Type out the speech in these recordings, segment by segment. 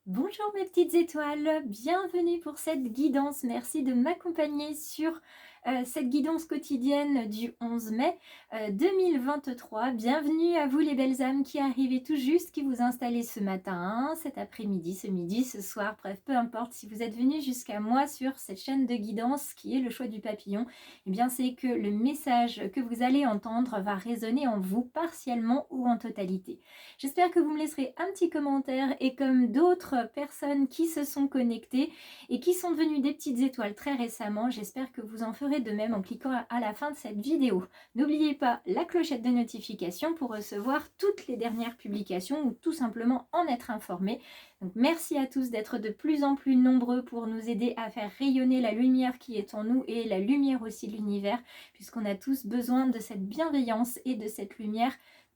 Bonjour mes petites étoiles, bienvenue pour cette guidance. Merci de m'accompagner sur cette guidance quotidienne du 11 mai 2023. Bienvenue à vous les belles âmes qui arrivez tout juste, qui vous installez ce matin, cet après-midi, ce midi, ce soir, bref, peu importe. Si vous êtes venus jusqu'à moi sur cette chaîne de guidance qui est le choix du papillon, eh bien c'est que le message que vous allez entendre va résonner en vous partiellement ou en totalité. J'espère que vous me laisserez un petit commentaire et comme d'autres personnes qui se sont connectées et qui sont devenues des petites étoiles très récemment, j'espère que vous en ferez de même en cliquant à la fin de cette vidéo. N'oubliez pas la clochette de notification pour recevoir toutes les dernières publications ou tout simplement en être informé. Donc merci à tous d'être de plus en plus nombreux pour nous aider à faire rayonner la lumière qui est en nous et la lumière aussi de l'univers, puisqu'on a tous besoin de cette bienveillance et de cette lumière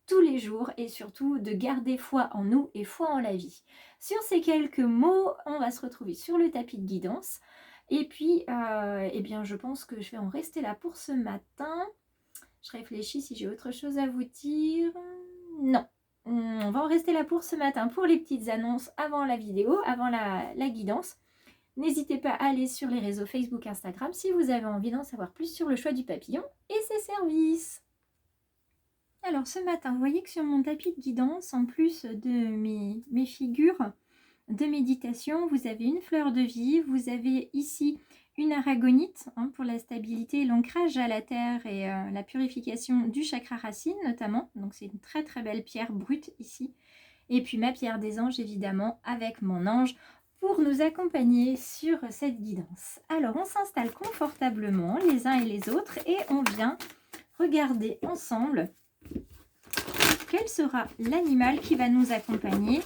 tous les jours et surtout de garder foi en nous et foi en la vie. Sur ces quelques mots, on va se retrouver sur le tapis de guidance. Et puis, eh bien, je pense que je vais en rester là pour ce matin. Je réfléchis si j'ai autre chose à vous dire. Non, on va en rester là pour ce matin pour les petites annonces avant la vidéo, avant la guidance. N'hésitez pas à aller sur les réseaux Facebook, Instagram si vous avez envie d'en savoir plus sur le choix du papillon et ses services. Alors ce matin, vous voyez que sur mon tapis de guidance, en plus de mes figures de méditation, vous avez une fleur de vie, vous avez ici une aragonite pour la stabilité et l'ancrage à la terre et la purification du chakra racine notamment. Donc c'est une très très belle pierre brute ici. Et puis ma pierre des anges évidemment avec mon ange pour nous accompagner sur cette guidance. Alors on s'installe confortablement les uns et les autres et on vient regarder ensemble quel sera l'animal qui va nous accompagner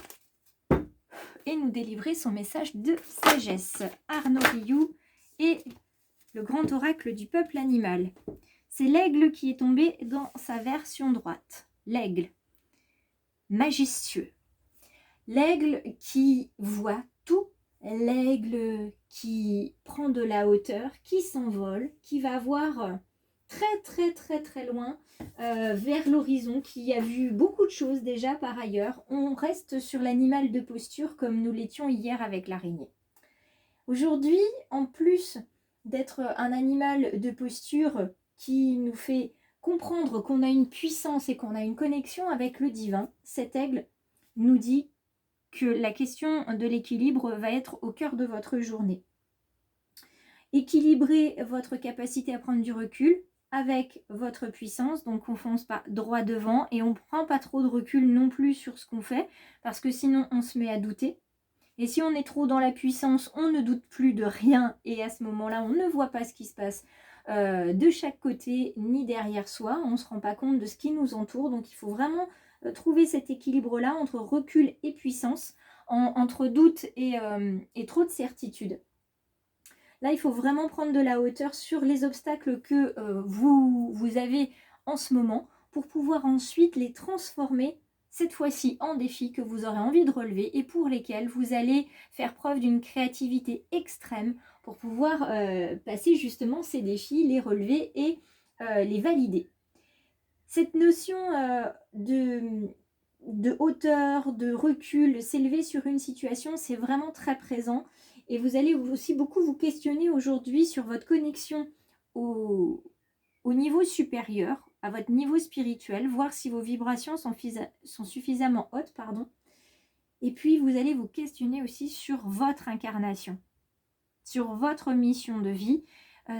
et nous délivrer son message de sagesse. Arnaud Rioux et le grand oracle du peuple animal. C'est l'aigle qui est tombé dans sa version droite. L'aigle, majestueux. L'aigle qui voit tout. L'aigle qui prend de la hauteur, qui s'envole, qui va voir très loin vers l'horizon, qui a vu beaucoup de choses déjà par ailleurs. On reste sur l'animal de posture comme nous l'étions hier avec l'araignée. Aujourd'hui, en plus d'être un animal de posture qui nous fait comprendre qu'on a une puissance et qu'on a une connexion avec le divin, cet aigle nous dit que la question de l'équilibre va être au cœur de votre journée. Équilibrer votre capacité à prendre du recul avec votre puissance, donc on fonce pas droit devant et on ne prend pas trop de recul non plus sur ce qu'on fait, parce que sinon on se met à douter. Et si on est trop dans la puissance, on ne doute plus de rien et à ce moment-là, on ne voit pas ce qui se passe de chaque côté ni derrière soi, on ne se rend pas compte de ce qui nous entoure, donc il faut vraiment trouver cet équilibre-là entre recul et puissance, entre doute et trop de certitude. Là, il faut vraiment prendre de la hauteur sur les obstacles que vous avez en ce moment pour pouvoir ensuite les transformer, cette fois-ci en défis que vous aurez envie de relever et pour lesquels vous allez faire preuve d'une créativité extrême pour pouvoir passer justement ces défis, les relever et les valider. Cette notion de hauteur, de recul, s'élever sur une situation, c'est vraiment très présent. Et vous allez aussi beaucoup vous questionner aujourd'hui sur votre connexion au niveau supérieur, à votre niveau spirituel, voir si vos vibrations sont suffisamment hautes. Et puis, vous allez vous questionner aussi sur votre incarnation, sur votre mission de vie.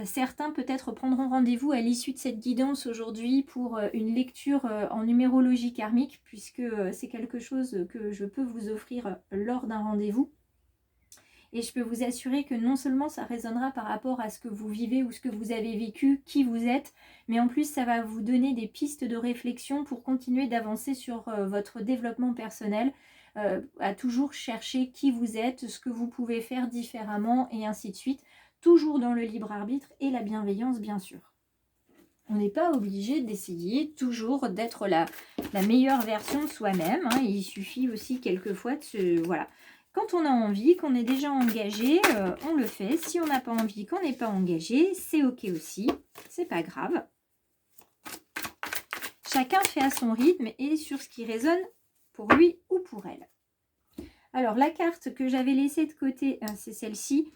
Certains peut-être prendront rendez-vous à l'issue de cette guidance aujourd'hui pour une lecture en numérologie karmique, puisque c'est quelque chose que je peux vous offrir lors d'un rendez-vous. Et je peux vous assurer que non seulement ça résonnera par rapport à ce que vous vivez ou ce que vous avez vécu, qui vous êtes, mais en plus ça va vous donner des pistes de réflexion pour continuer d'avancer sur votre développement personnel, à toujours chercher qui vous êtes, ce que vous pouvez faire différemment et ainsi de suite, toujours dans le libre arbitre et la bienveillance bien sûr. On n'est pas obligé d'essayer toujours d'être la meilleure version de soi-même, hein. Il suffit aussi quelquefois de se... Voilà. Quand on a envie, qu'on est déjà engagé, on le fait. Si on n'a pas envie, qu'on n'est pas engagé, c'est ok aussi. C'est pas grave. Chacun fait à son rythme et sur ce qui résonne pour lui ou pour elle. Alors, la carte que j'avais laissée de côté, c'est celle-ci,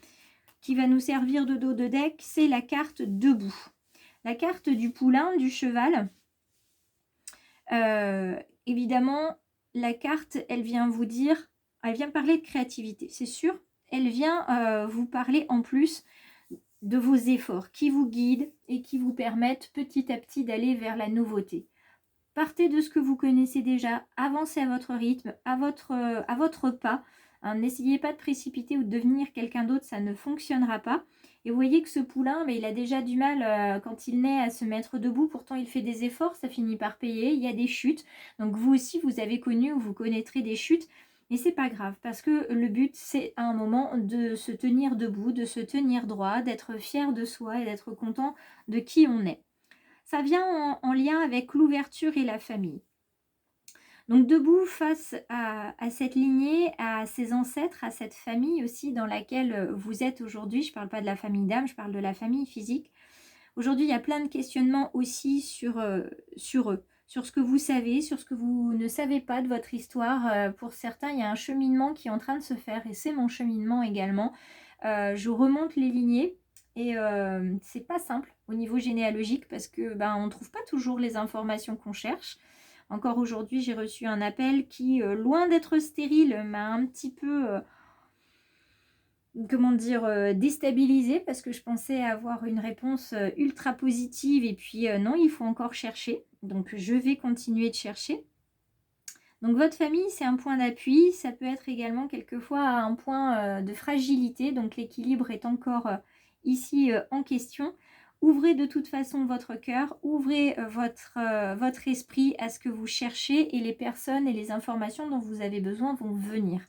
qui va nous servir de dos de deck, c'est la carte debout. La carte du poulain, du cheval. Évidemment, la carte, elle vient vous dire, elle vient parler de créativité, c'est sûr. Elle vient vous parler en plus de vos efforts qui vous guident et qui vous permettent petit à petit d'aller vers la nouveauté. Partez de ce que vous connaissez déjà, avancez à votre rythme, à votre pas. Hein, n'essayez pas de précipiter ou de devenir quelqu'un d'autre, ça ne fonctionnera pas. Et vous voyez que ce poulain, mais il a déjà du mal quand il naît à se mettre debout. Pourtant, il fait des efforts, ça finit par payer. Il y a des chutes. Donc vous aussi, vous avez connu ou vous connaîtrez des chutes. Et c'est pas grave parce que le but, c'est à un moment de se tenir debout, de se tenir droit, d'être fier de soi et d'être content de qui on est. Ça vient en lien avec l'ouverture et la famille. Donc debout face à cette lignée, à ses ancêtres, à cette famille aussi dans laquelle vous êtes aujourd'hui. Je ne parle pas de la famille d'âme, je parle de la famille physique. Aujourd'hui, il y a plein de questionnements aussi sur eux, sur ce que vous savez, sur ce que vous ne savez pas de votre histoire. Pour certains, il y a un cheminement qui est en train de se faire et c'est mon cheminement également. Je remonte les lignées. Et c'est pas simple au niveau généalogique parce que on ne trouve pas toujours les informations qu'on cherche. Encore aujourd'hui, j'ai reçu un appel qui, loin d'être stérile, m'a un petit peu, déstabilisée parce que je pensais avoir une réponse ultra positive et puis non, il faut encore chercher. Donc, je vais continuer de chercher. Donc, votre famille, c'est un point d'appui. Ça peut être également quelquefois un point de fragilité. Donc, l'équilibre est encore ici en question. Ouvrez de toute façon votre cœur, ouvrez votre esprit à ce que vous cherchez et les personnes et les informations dont vous avez besoin vont venir.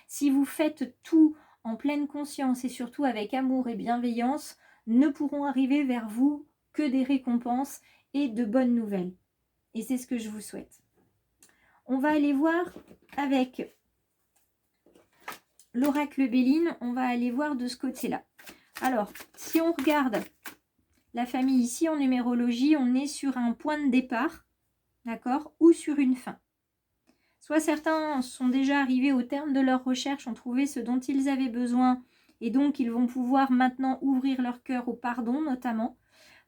Si vous faites tout en pleine conscience et surtout avec amour et bienveillance, ne pourront arriver vers vous que des récompenses et de bonnes nouvelles. Et c'est ce que je vous souhaite. On va aller voir avec l'oracle Béline, on va aller voir de ce côté-là. Alors, si on regarde la famille ici en numérologie, on est sur un point de départ, d'accord, ou sur une fin. Soit certains sont déjà arrivés au terme de leur recherche, ont trouvé ce dont ils avaient besoin et donc ils vont pouvoir maintenant ouvrir leur cœur au pardon notamment.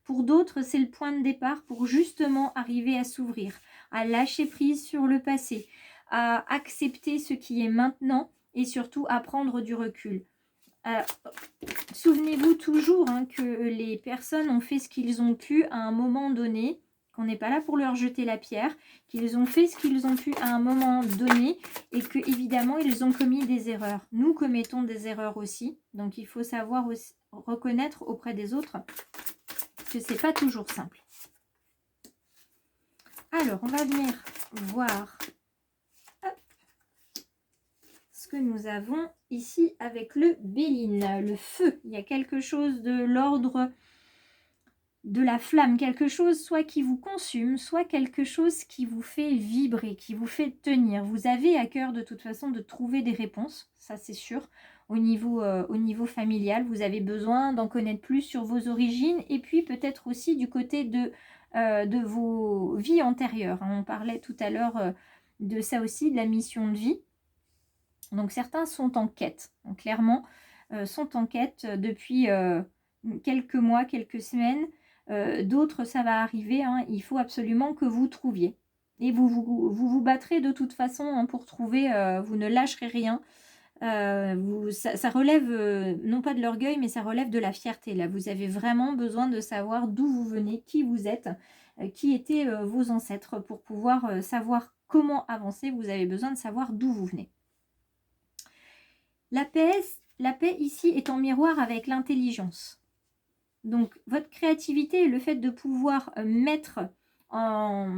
Pour d'autres, c'est le point de départ pour justement arriver à s'ouvrir, à lâcher prise sur le passé, à accepter ce qui est maintenant et surtout à prendre du recul. Souvenez-vous toujours que les personnes ont fait ce qu'ils ont pu à un moment donné, qu'on n'est pas là pour leur jeter la pierre, qu'ils ont fait ce qu'ils ont pu à un moment donné et que évidemment ils ont commis des erreurs. Nous commettons des erreurs aussi, donc il faut savoir aussi reconnaître auprès des autres que c'est pas toujours simple. Alors, on va venir voir ce que nous avons ici avec le Béline, le feu. Il y a quelque chose de l'ordre de la flamme, quelque chose soit qui vous consume, soit quelque chose qui vous fait vibrer, qui vous fait tenir. Vous avez à cœur de toute façon de trouver des réponses, ça c'est sûr. Au niveau familial, vous avez besoin d'en connaître plus sur vos origines et puis peut-être aussi du côté de vos vies antérieures. On parlait tout à l'heure de ça aussi, de la mission de vie. Donc certains sont en quête, donc clairement sont en quête depuis quelques mois, quelques semaines. D'autres, ça va arriver, il faut absolument que vous trouviez. Et vous battrez de toute façon pour trouver, vous ne lâcherez rien. Ça relève non pas de l'orgueil, mais ça relève de la fierté. Là, vous avez vraiment besoin de savoir d'où vous venez, qui vous êtes, qui étaient vos ancêtres. Pour pouvoir savoir comment avancer, vous avez besoin de savoir d'où vous venez. La paix ici est en miroir avec l'intelligence. Donc, votre créativité et le fait de pouvoir mettre en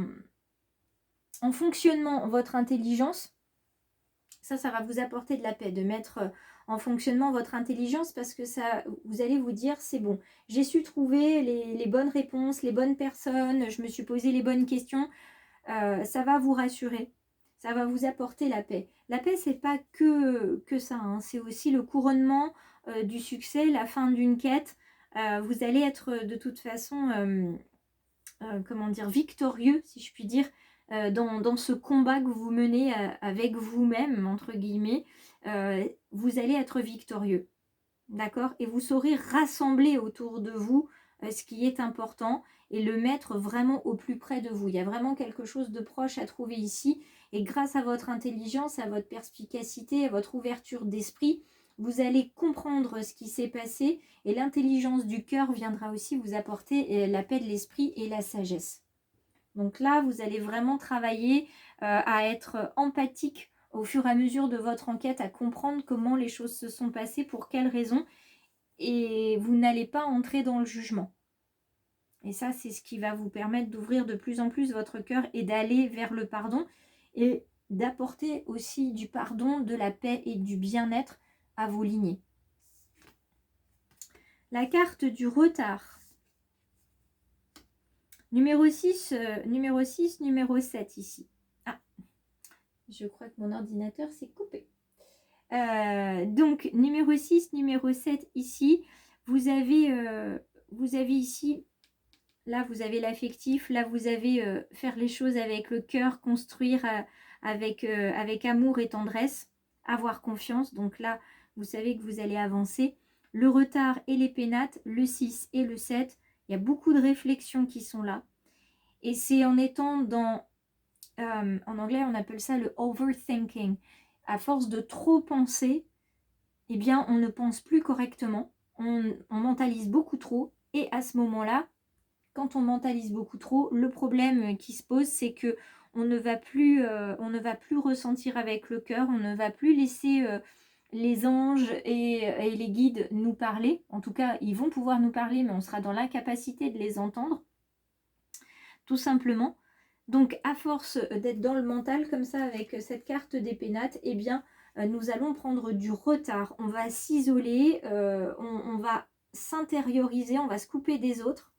fonctionnement votre intelligence, ça va vous apporter de la paix, de mettre en fonctionnement votre intelligence parce que ça, vous allez vous dire, c'est bon, j'ai su trouver les bonnes réponses, les bonnes personnes, je me suis posé les bonnes questions, ça va vous rassurer. Ça va vous apporter la paix. La paix, c'est pas que ça. C'est aussi le couronnement du succès, la fin d'une quête. Vous allez être de toute façon, victorieux, si je puis dire, dans ce combat que vous menez avec vous-même, entre guillemets. vous allez être victorieux. D'accord? Et vous saurez rassembler autour de vous ce qui est important et le mettre vraiment au plus près de vous. Il y a vraiment quelque chose de proche à trouver ici. Et grâce à votre intelligence, à votre perspicacité, à votre ouverture d'esprit, vous allez comprendre ce qui s'est passé et l'intelligence du cœur viendra aussi vous apporter la paix de l'esprit et la sagesse. Donc là, vous allez vraiment travailler à être empathique au fur et à mesure de votre enquête, à comprendre comment les choses se sont passées, pour quelles raisons, et vous n'allez pas entrer dans le jugement. Et ça, c'est ce qui va vous permettre d'ouvrir de plus en plus votre cœur et d'aller vers le pardon et d'apporter aussi du pardon, de la paix et du bien-être à vos lignées. La carte du retard. Numéro 6, numéro 7 ici. Ah, je crois que mon ordinateur s'est coupé. Donc, numéro 6, numéro 7 ici, vous avez ici, là vous avez l'affectif, là vous avez faire les choses avec le cœur, construire avec amour et tendresse, avoir confiance. Donc là, vous savez que vous allez avancer. Le retard et les pénates, le 6 et le 7, il y a beaucoup de réflexions qui sont là. Et c'est en étant dans, en anglais on appelle ça le overthinking. À force de trop penser, eh bien on ne pense plus correctement, on mentalise beaucoup trop. Et à ce moment-là, quand on mentalise beaucoup trop, le problème qui se pose, c'est que on ne va plus ressentir avec le cœur, on ne va plus laisser les anges et les guides nous parler. En tout cas, ils vont pouvoir nous parler, mais on sera dans l'incapacité de les entendre, tout simplement. Donc, à force d'être dans le mental comme ça, avec cette carte des pénates, eh bien, nous allons prendre du retard. On va s'isoler, on va s'intérioriser, on va se couper des autres.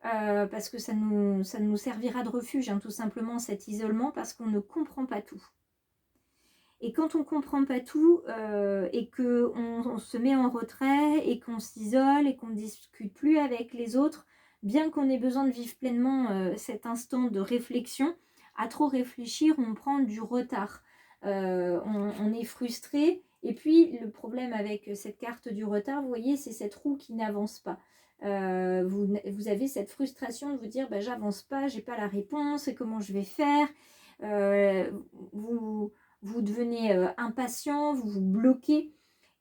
Parce que ça nous servira de refuge, hein, tout simplement, cet isolement, parce qu'on ne comprend pas tout. Et quand on ne comprend pas tout, et qu'on se met en retrait, et qu'on s'isole, et qu'on ne discute plus avec les autres, bien qu'on ait besoin de vivre pleinement cet instant de réflexion, à trop réfléchir, on prend du retard. On est frustré. Et puis, le problème avec cette carte du retard, vous voyez, c'est cette roue qui n'avance pas. Vous avez cette frustration de vous dire j'avance pas, j'ai pas la réponse, et comment je vais faire. Vous devenez impatient, vous vous bloquez,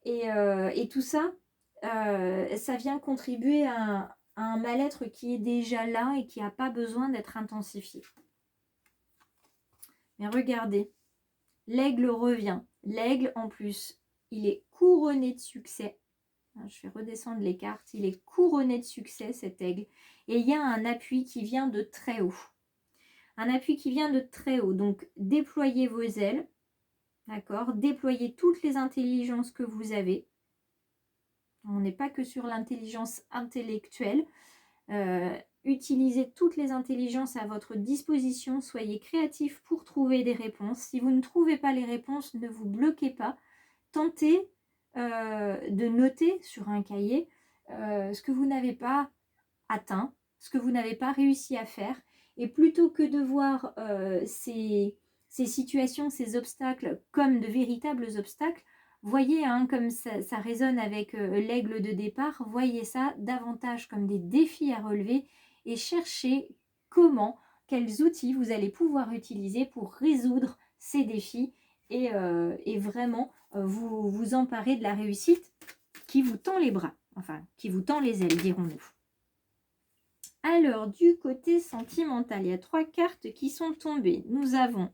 et tout ça, ça vient contribuer à un mal-être qui est déjà là et qui n'a pas besoin d'être intensifié. Mais regardez, l'aigle revient. L'aigle, en plus, il est couronné de succès. Je vais redescendre les cartes. Il est couronné de succès, cet aigle. Et il y a un appui qui vient de très haut. Un appui qui vient de très haut. Donc, déployez vos ailes. D'accord? Déployez toutes les intelligences que vous avez. On n'est pas que sur l'intelligence intellectuelle. Utilisez toutes les intelligences à votre disposition. Soyez créatifs pour trouver des réponses. Si vous ne trouvez pas les réponses, ne vous bloquez pas. Tentez de noter sur un cahier ce que vous n'avez pas atteint, ce que vous n'avez pas réussi à faire. Et plutôt que de voir ces situations, ces obstacles comme de véritables obstacles, voyez, hein, comme ça résonne avec l'aigle de départ, voyez ça davantage comme des défis à relever et cherchez quels outils vous allez pouvoir utiliser pour résoudre ces défis et vraiment vous emparer de la réussite qui vous tend les bras, enfin qui vous tend les ailes, dirons-nous. Alors, du côté sentimental, il y a 3 cartes qui sont tombées. Nous avons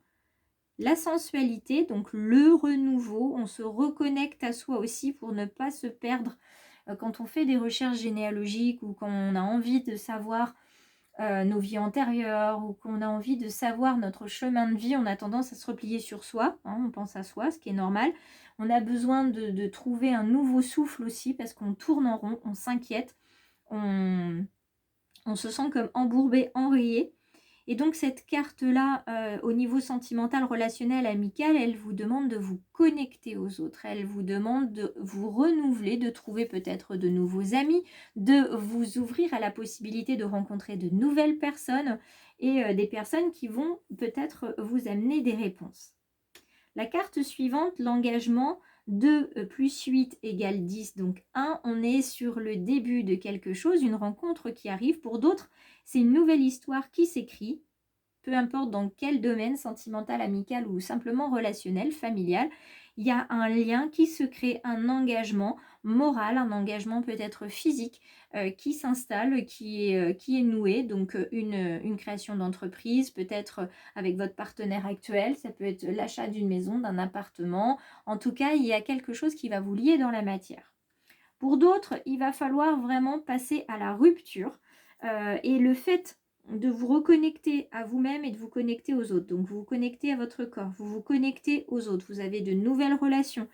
la sensualité, donc le renouveau. On se reconnecte à soi aussi pour ne pas se perdre quand on fait des recherches généalogiques ou quand on a envie de savoir nos vies antérieures ou qu'on a envie de savoir notre chemin de vie. On a tendance à se replier sur soi, hein, on pense à soi, ce qui est normal. On a besoin de trouver un nouveau souffle aussi parce qu'on tourne en rond, on s'inquiète, on se sent comme embourbé, enrayé. Et donc cette carte-là, au niveau sentimental, relationnel, amical, elle vous demande de vous connecter aux autres. Elle vous demande de vous renouveler, de trouver peut-être de nouveaux amis, de vous ouvrir à la possibilité de rencontrer de nouvelles personnes et des personnes qui vont peut-être vous amener des réponses. La carte suivante, l'engagement, 2 plus 8 égale 10, donc 1. On est sur le début de quelque chose, une rencontre qui arrive. Pour d'autres, c'est une nouvelle histoire qui s'écrit, peu importe dans quel domaine, sentimental, amical ou simplement relationnel, familial. Il y a un lien qui se crée, un engagement moral, un engagement peut-être physique qui s'installe, qui est noué. Donc une création d'entreprise, peut-être avec votre partenaire actuel, ça peut être l'achat d'une maison, d'un appartement. En tout cas, il y a quelque chose qui va vous lier dans la matière. Pour d'autres, il va falloir vraiment passer à la rupture et le fait de vous reconnecter à vous-même et de vous connecter aux autres. Donc, vous vous connectez à votre corps, vous vous connectez aux autres, vous avez de nouvelles relations.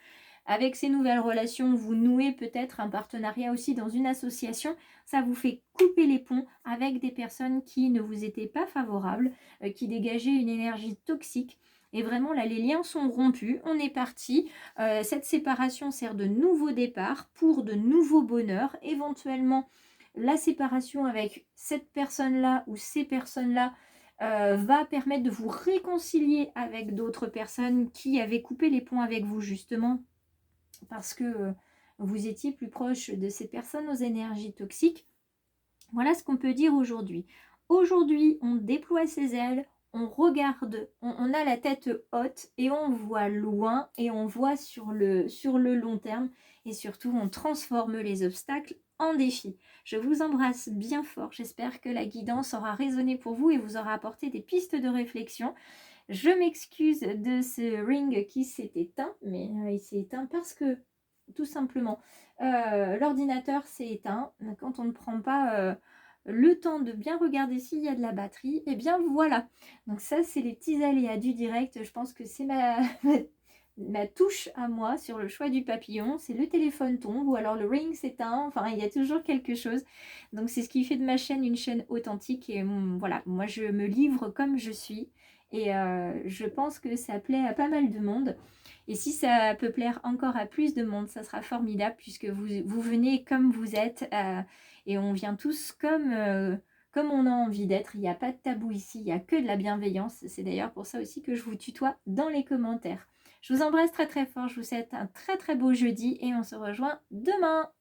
Avec ces nouvelles relations, vous nouez peut-être un partenariat aussi dans une association. Ça vous fait couper les ponts avec des personnes qui ne vous étaient pas favorables, qui dégageaient une énergie toxique. Et vraiment, là, les liens sont rompus. On est parti. Cette séparation sert de nouveau départ pour de nouveaux bonheurs. Éventuellement, la séparation avec cette personne-là ou ces personnes-là va permettre de vous réconcilier avec d'autres personnes qui avaient coupé les ponts avec vous justement parce que vous étiez plus proche de ces personnes aux énergies toxiques. Voilà ce qu'on peut dire aujourd'hui. Aujourd'hui, on déploie ses ailes, on regarde, on a la tête haute et on voit loin et on voit sur le long terme et surtout on transforme les obstacles en défis. Je vous embrasse bien fort, j'espère que la guidance aura résonné pour vous et vous aura apporté des pistes de réflexion. Je m'excuse de ce ring qui s'est éteint, mais il s'est éteint parce que tout simplement l'ordinateur s'est éteint. Quand on ne prend pas le temps de bien regarder s'il y a de la batterie, et bien voilà. Donc ça, c'est les petits aléas du direct. Je pense que c'est ma touche à moi sur le choix du papillon. C'est le téléphone tombe ou alors le ring s'éteint. Enfin, il y a toujours quelque chose. Donc c'est ce qui fait de ma chaîne une chaîne authentique. Et voilà, moi je me livre comme je suis. Et je pense que ça plaît à pas mal de monde. Et si ça peut plaire encore à plus de monde, ça sera formidable puisque vous venez comme vous êtes et on vient tous comme on a envie d'être. Il n'y a pas de tabou ici, il n'y a que de la bienveillance. C'est d'ailleurs pour ça aussi que je vous tutoie dans les commentaires. Je vous embrasse très très fort, je vous souhaite un très très beau jeudi et on se rejoint demain.